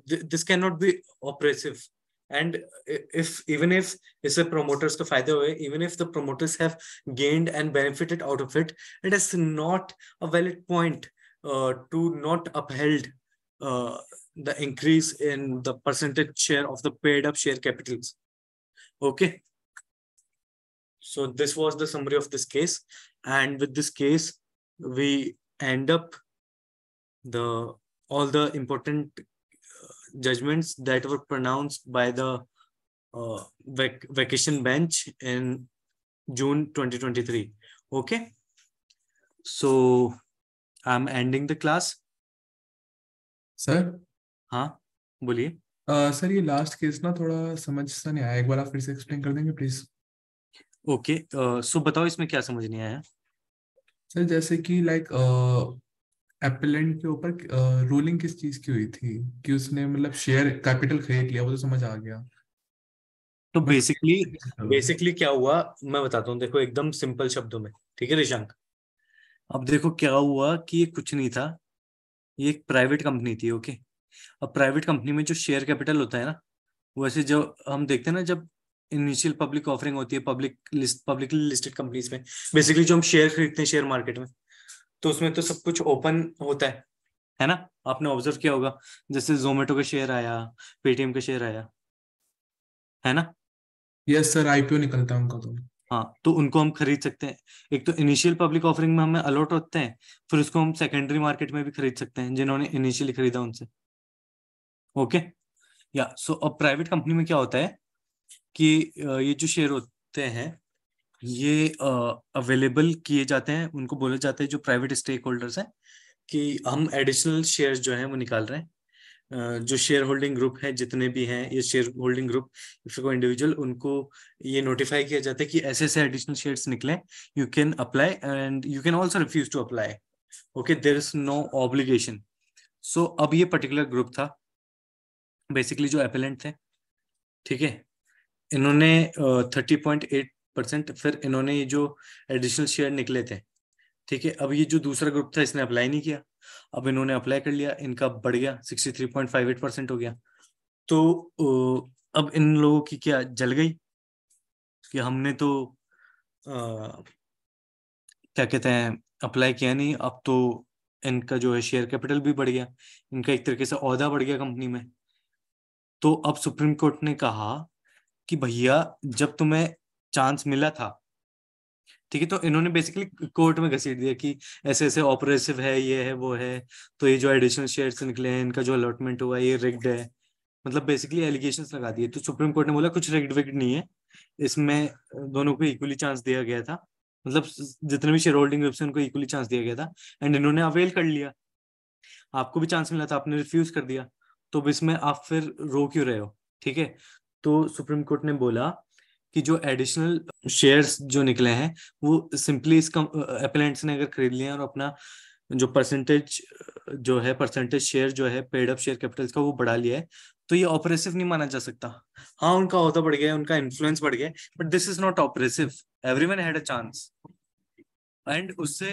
this cannot be oppressive. And if even if इससे promoters को फायदे हुए, even if the promoters have gained and benefited out of it, it is not a valid point to not upheld the increase in the percentage share of the paid up share capitals. Okay. So this was the summary of this case, and with this case we end up the all the important judgments that were pronounced by the vacation bench in June 2023. Okay, so I'm ending the class. Sir हाँ बोलिए। Sir ये last case ना थोड़ा समझ सा नहीं आया, एक बार आप फिर से एक्सप्लेन कर देंगे प्लीज। ओके, सो बताओ इसमें क्या समझ नहीं आया। सर जैसे कि लाइक एप्पलेंट के ऊपर रूलिंग किस चीज की हुई थी कि उसने मतलब शेयर कैपिटल खरीद लिया, वो तो समझ आ गया। तो बट बेसिकली क्या हुआ मैं बताता हूँ, देखो एकदम सिंपल शब्दों में, ठीक है रिशांक। अब देखो क्या हुआ कि ये कुछ नहीं था, ये एक प्राइवेट कंपनी थी। ओके, अब प्राइवेट कंपनी में जो शेयर कैपिटल होता है ना, वैसे जो हम देखते हैं ना, जब इनिशियल पब्लिक ऑफरिंग होती है पब्लिकली लिस्टेड कंपनीज में, बेसिकली जो हम शेयर खरीदते हैं शेयर मार्केट में, तो उसमें तो सब कुछ ओपन होता है ना। आपने ऑब्जर्व किया होगा, जैसे जोमेटो का शेयर आया, पेटीएम का शेयर आया, है ना। यस सर, आईपीओ निकलता है उनका तो। हाँ, तो उनको हम खरीद सकते हैं। एक तो इनिशियल पब्लिक ऑफरिंग में हमें अलॉट होते हैं, फिर उसको हम सेकेंडरी मार्केट में भी खरीद सकते हैं जिन्होंने इनिशियली खरीदा उनसे। ओके, या सो अब प्राइवेट कंपनी में क्या होता है कि ये जो शेयर होते हैं ये अवेलेबल किए जाते हैं, उनको बोला जाता है जो प्राइवेट स्टेक होल्डर्स हैं कि हम एडिशनल शेयर्स जो हैं वो निकाल रहे हैं। जो शेयर होल्डिंग ग्रुप है जितने भी हैं, ये शेयर होल्डिंग ग्रुप इफ को इंडिविजुअल, उनको ये नोटिफाई किया जाता है कि ऐसे ऐसे एडिशनल शेयर्स निकले, you can apply and you can also refuse to apply. Okay, there is no obligation. So अब ये पर्टिकुलर ग्रुप था बेसिकली जो एपेलेंट थे, ठीक है। इन्होंने 30.8%, फिर इन्होंने ये जो एडिशनल शेयर निकले थे, ठीक है। अब ये जो दूसरा ग्रुप था इसने अप्लाई नहीं किया, अब इन्होंने अप्लाई कर लिया, इनका बढ़ गया 63.58% हो गया। तो अब इन लोगों की क्या जल गई कि हमने तो क्या कहते हैं अप्लाई किया नहीं, अब तो इनका जो है शेयर कैपिटल भी बढ़ गया, इनका एक तरीके से ओहदा बढ़ गया कंपनी में। तो अब सुप्रीम कोर्ट ने कहा कि भैया जब तुम्हें चांस मिला था, ठीक है, तो इन्होंने बेसिकली कोर्ट में घसीट दिया कि ऐसे ऐसे ऑपरेसिव है, ये है वो है, तो ये जो एडिशनल शेयर्स निकले हैं, इनका जो अलॉटमेंट हुआ है ये रिग्ड है, मतलब बेसिकली एलिगेशंस लगा दिए। तो सुप्रीम कोर्ट ने बोला कुछ रिग्ड विग्ड नहीं है, इसमें दोनों को इक्वली चांस दिया गया था, मतलब जितने भी शेयर होल्डिंग ग्रुप्स हैं उनको इक्वली चांस दिया गया था, एंड इन्होंने अवेल कर लिया। आपको भी चांस मिला था, आपने रिफ्यूज कर दिया, तो अब इसमें आप फिर रो क्यों रहे हो, ठीक है। तो सुप्रीम कोर्ट ने बोला कि जो एडिशनल शेयर्स जो निकले हैं वो सिंपली इस एपेलेंट्स ने अगर खरीद लिए और अपना जो परसेंटेज जो है परसेंटेज शेयर जो है पेड अप शेयर कैपिटल का वो बढ़ा लिया है, तो ये ऑपरेसिव नहीं माना जा सकता। हाँ, उनका ओहदा बढ़ गया, उनका इन्फ्लुएंस बढ़ गया, but this is not oppressive, everyone had a chance. And उससे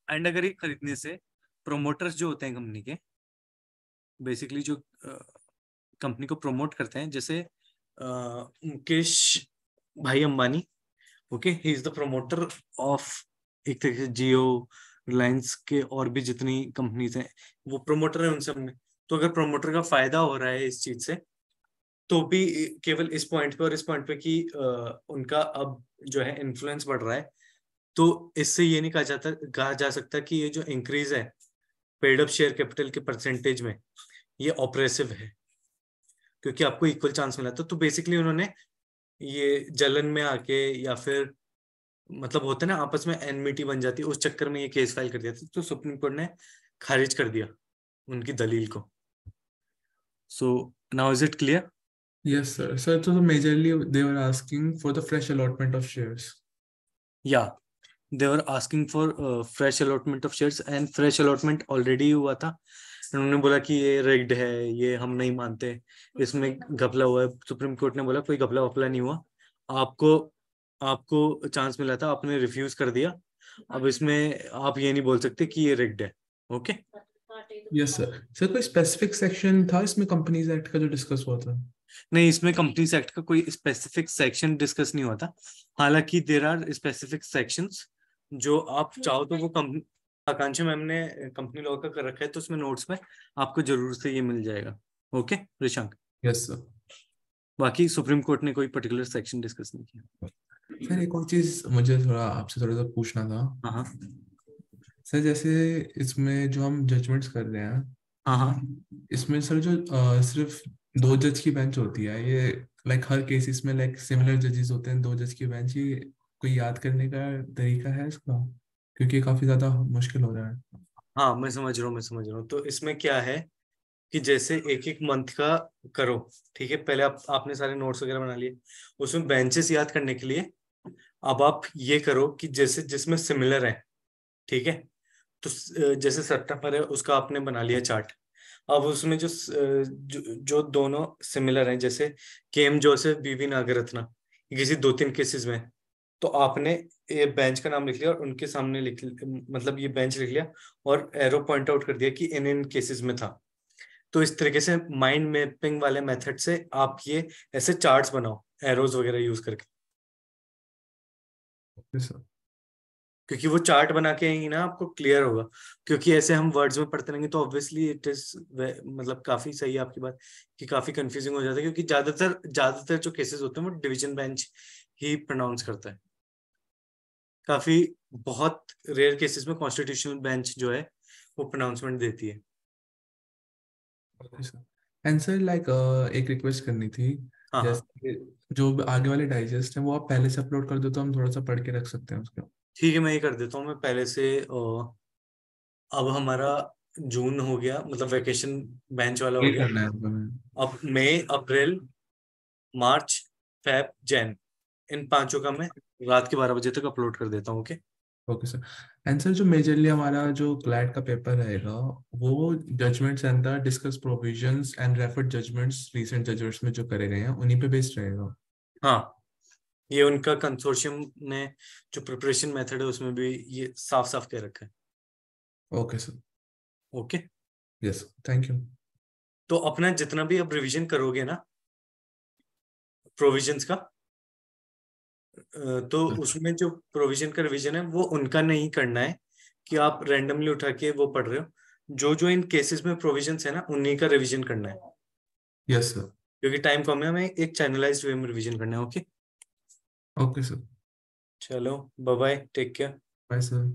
एंड अगर ये खरीदने से प्रोमोटर्स जो होते हैं कंपनी के, बेसिकली जो कंपनी को प्रमोट करते हैं, जैसे मुकेश भाई Ambani, okay, he is the promoter of एक तरीके से जियो, रिलायंस के और भी जितनी कंपनीज हैं वो प्रमोटर है उन सब में। तो अगर प्रमोटर का फायदा हो रहा है इस चीज से, तो भी केवल इस पॉइंट पे और इस पॉइंट पे कि उनका अब जो है इन्फ्लुएंस बढ़ रहा है, तो इससे ये नहीं कहा जा सकता कि ये जो इंक्रीज है पेड अप शेयर कैपिटल के परसेंटेज में ये ऑपरेसिव है, क्योंकि आपको इक्वल चांस मिला था। तो बेसिकली उन्होंने ये जलन में आके या फिर मतलब होता है ना आपस में एनमिटी बन जाती है, उस चक्कर में ये केस फाइल कर दिया था, तो सुप्रीम कोर्ट ने खारिज कर दिया उनकी दलील को। So now is it clear? Yes sir. Sir तो majorly they were asking for the fresh allotment of shares. या they were asking for fresh allotment of shares, and fresh allotment already हुआ था। उन्होंने बोला कि ये रिग्ड है, ये हम नहीं मानते, इसमें घपला हुआ है। सुप्रीम कोर्ट ने बोला कोई घपला वपला नहीं हुआ, आपको आपको चांस मिला था, आपने रिफ्यूज कर दिया, अब इसमें आप ये नहीं बोल सकते कि ये रिग्ड है। Okay, yes sir. सर कोई स्पेसिफिक सेक्शन था इसमें कंपनीज एक्ट का जो डिस्कस हुआ था? नहीं, इसमें कंपनीज एक्ट का कोई स्पेसिफिक सेक्शन डिस्कस नहीं हुआ था। हालांकि देर आर स्पेसिफिक सेक्शंस जो आप चाहो तो वो कंपनी आकांक्षा मैम ने कंपनी लॉ का कर रखा है, तो उसमें नोट्स में आपको जरूर से ये मिल जाएगा। Okay Rishank, yes sir. बाकी सुप्रीम कोर्ट ने कोई पर्टिकुलर सेक्शन डिस्कस नहीं किया। सर एक और चीज मुझे थोड़ा आपसे थोड़ा सा पूछना था। हाँ हाँ सर जैसे इसमें जो हम जजमेंट्स कर रहे हैं, हाँ हाँ। इसमें सर जो सिर्फ दो जज की बेंच होती है, ये लाइक हर केसेस में लाइक सिमिलर जजेस होते हैं, दो जज की बेंच, ये कोई याद करने का तरीका है इसका? क्योंकि ये काफी ज्यादा मुश्किल हो रहा है। हाँ मैं समझ रहा हूँ, मैं समझ रहा हूँ। तो इसमें क्या है कि जैसे एक एक मंथ का करो, ठीक है। पहले आपने सारे नोट्स वगैरह बना लिए, उसमें बेंचेस याद करने के लिए अब आप ये करो कि जैसे जिसमें सिमिलर है, ठीक है। तो जैसे सितंबर है उसका आपने बना लिया चार्ट। अब उसमें जो दोनों सिमिलर हैं, जैसे केएम जोसेफ बीवी नागरत्ना, ये किसी दो तीन केसेस में, तो आपने ये बेंच का नाम लिख लिया और उनके सामने मतलब ये बेंच लिख लिया और एरो पॉइंट आउट कर दिया कि इन इन केसेस में था। तो इस तरीके से माइंड मैपिंग वाले मेथड से आप ये ऐसे चार्ट्स बनाओ एरोज वगैरह यूज करके। Okay sir. क्योंकि वो चार्ट बना के ही ना आपको क्लियर होगा। क्योंकि ऐसे हम वर्ड्स में पढ़ते रहेंगे तो ऑब्वियसली इट इज, मतलब काफी सही है आपकी बात कि काफी कंफ्यूजिंग हो जाता है, क्योंकि ज्यादातर जो केसेस होते हैं वो डिवीजन बेंच ही प्रोनाउंस करता है। काफी बहुत रेयर केसेस में कॉन्स्टिट्यूशनल बेंच जो है वो प्रोनाउंसमेंट देती है। Okay sir. And sir like एक रिक्वेस्ट करनी थी। हाँ हाँ जैसे जो आगे वाले डाइजेस्ट हैं वो आप पहले से अपलोड कर दो तो हम थोड़ा सा पढ़ के रख सकते हैं उसका। ठीक है, मैं ये कर देता हूँ। मैं पहले से अब हमारा जून हो गया, मतलब वेकेशन बेंच वाला हो ये गया। करना है हमें। अब मई, अप्रैल, मार्च, फेब, जैन, इन पांचों का मैं रात के 12 बजे तक अपलोड कर देता हूँ। Okay. Okay sir. And sir जो मेजरली हमारा जो क्लैट का पेपर रहेगा, वो judgements and the discuss provisions and referred judgements recent judgements में जो करे गए हैं उन्हीं पे बेस्ड रहेगा। हाँ, ये उनका कंसोर्शियम ने जो प्रिपरेशन मेथड है उसमें भी ये साफ साफ कह रखा है। Okay sir. Okay. Yes, thank you. तो अपना जितना भी अब रिवीजन करोगे ना प्रोविजंस का, तो उसमें जो प्रोविजन का रिवीजन है वो उनका नहीं करना है कि आप रैंडमली उठा के वो पढ़ रहे हो। जो जो इन केसेस में प्रोविजंस है ना उन्हीं का रिवीजन करना है। Yes sir. क्योंकि टाइम कम है, हमें एक चैनलाइज्ड वे में रिवीजन करना है। ओके। Okay sir. चलो, bye bye, take care. Bye sir.